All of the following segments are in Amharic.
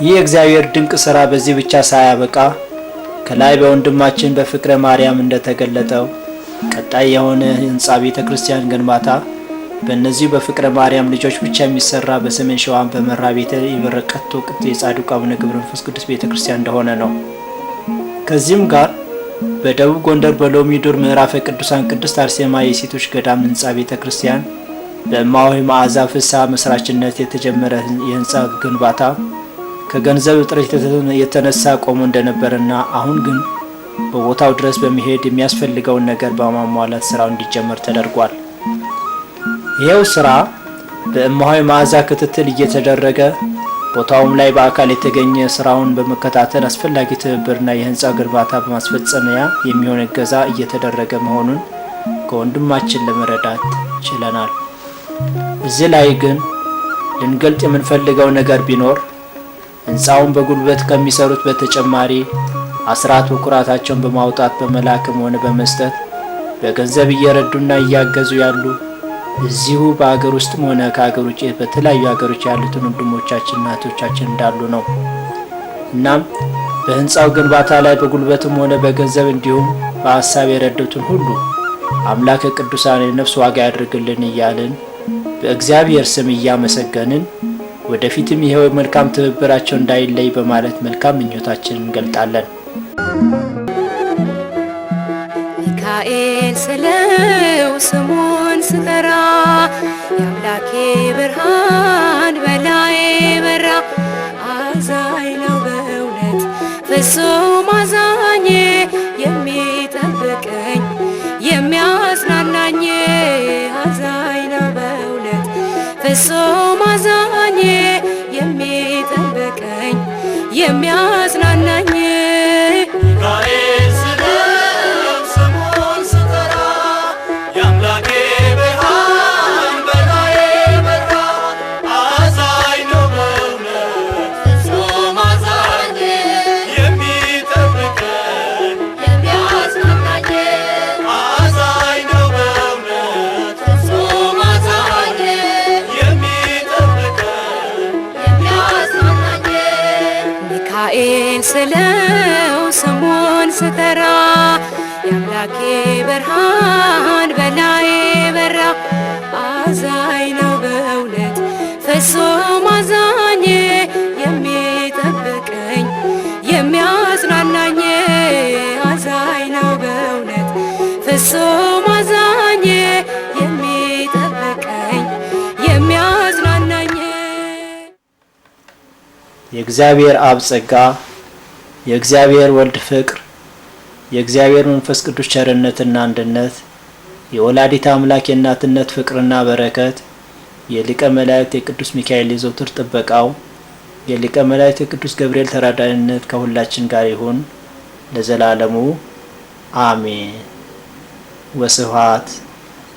ይህ እግዚአብሔር ድንቅ ሥራ በዚህ ብቻ ሳያበቃ ከላይ በወንድማችን በፍቅረ ማርያም እንደተገለጠው ቀጣይ የሆነ ህንጻ ቤተክርስቲያን ግንባታ በእነዚህ በፍቅረ ማርያም ልጆች ብቻ የሚሰራ በሰሜን ሸዋ በመራ ቤተ ይበረቀቶ ቅጥ የጻድቁ አቡነ ገብረ መንፈስ ቅዱስ ቤተክርስቲያን እንደሆነ ነው። ከዚህም ጋር በደቡብ ጎንደር በሎሚ ዱር ምዕራፈ ቅዱሳን ቅድስት አርሴማ የሴቶች ገዳም ህንጻ ቤተክርስቲያን በእማሆይ መዓዛ ፍስሐ መስራችነት የተጀመረ የህንጻ ግንባታ ከገንዘብ እጥረት የተነሳ ቆሞ እንደነበርና አሁን ግን በቦታው ድረስ በመሄድ የሚያስፈልገውን ነገር በማሟላት ስራው እንዲጀመር ተደርጓል። ይሄው ስራ በእማሆይ መዓዛ ክትትል እየተደረገ ቦታውም ላይ በአካል የተገኘ ስራውን በመከታተል አስፈላጊ ትብብርና የህንጻ ግንባታ በማስፈጸሚያ የሚሆን እገዛ እየተደረገ መሆኑን ከወንድማችን ለመረዳት ችለናል። እዚህ ላይ ግን ልንገልጥ የምንፈልገው ነገር ቢኖር ህንጻውን በጉልበት ከሚሰሩት በተጨማሪ አስራት በኩራታቸውን በማውጣት በመላክም ሆነ በመስጠት በገንዘብ እየረዱና እያገዙ ያሉ እዚሁ በአገር ውስጥም ሆነ ከአገር ውጭ በተለያዩ ሀገሮች ያሉትን ወንድሞቻችንና እህቶቻችን እንዳሉ ነው። እናም በህንፃው ግንባታ ላይ በጉልበትም ሆነ በገንዘብ እንዲሁም በሀሳብ የረዱትን ሁሉ አምላከ ቅዱሳን የነፍስ ዋጋ ያድርግልን እያልን በእግዚአብሔር ስም እያመሰገንን ወደፊትም ይሄው መልካም ትብብራቸው እንዳይለይ በማለት መልካም ምኞታችንን እንገልጣለን። ሚካኤል ስለው ስሙን ስጠራ የአምላኬ ብርሃን በላዬ በራ። አዛኝ ነው በእውነት ፍጹም አዛኝ የሚጠብቀኝ የሚያጽናናኝ። አዛኝ ነው በእውነት ፍጹም አዛኝ የሚጠብቀኝ የሚያጽናናኝ። ሚካኤል ስለው ስሙን ስጠራ የአምላኬ ብርሃን በላዬ በራ። አዛኝ ነው በእውነት ፍጹም አዛኝ የሚጠብቀኝ የሚያጽናናኝ። አዛኝ ነው በእውነት ፍጹም አዛኝ የሚጠብቀኝ የሚያጽናናኝ። የእግዚአብሔር አብ ጸጋ፣ የእግዚአብሔር ወልድ ፍቅር፣ የእግዚአብሔር መንፈስ ቅዱስ ቸርነትና አንድነት፣ የወላዲተ አምላክ የእናትነት ፍቅርና በረከት፣ የሊቀ መላእክት የቅዱስ ሚካኤል የዘውትር ጥበቃው፣ የሊቀ መላእክት የቅዱስ ገብርኤል ተራዳኢነት ከሁላችን ጋር ይሁን ለዘላለሙ አሜን። ወስብሐት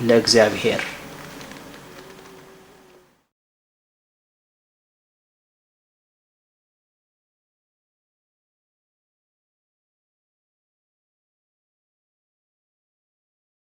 ለእግዚአብሔር።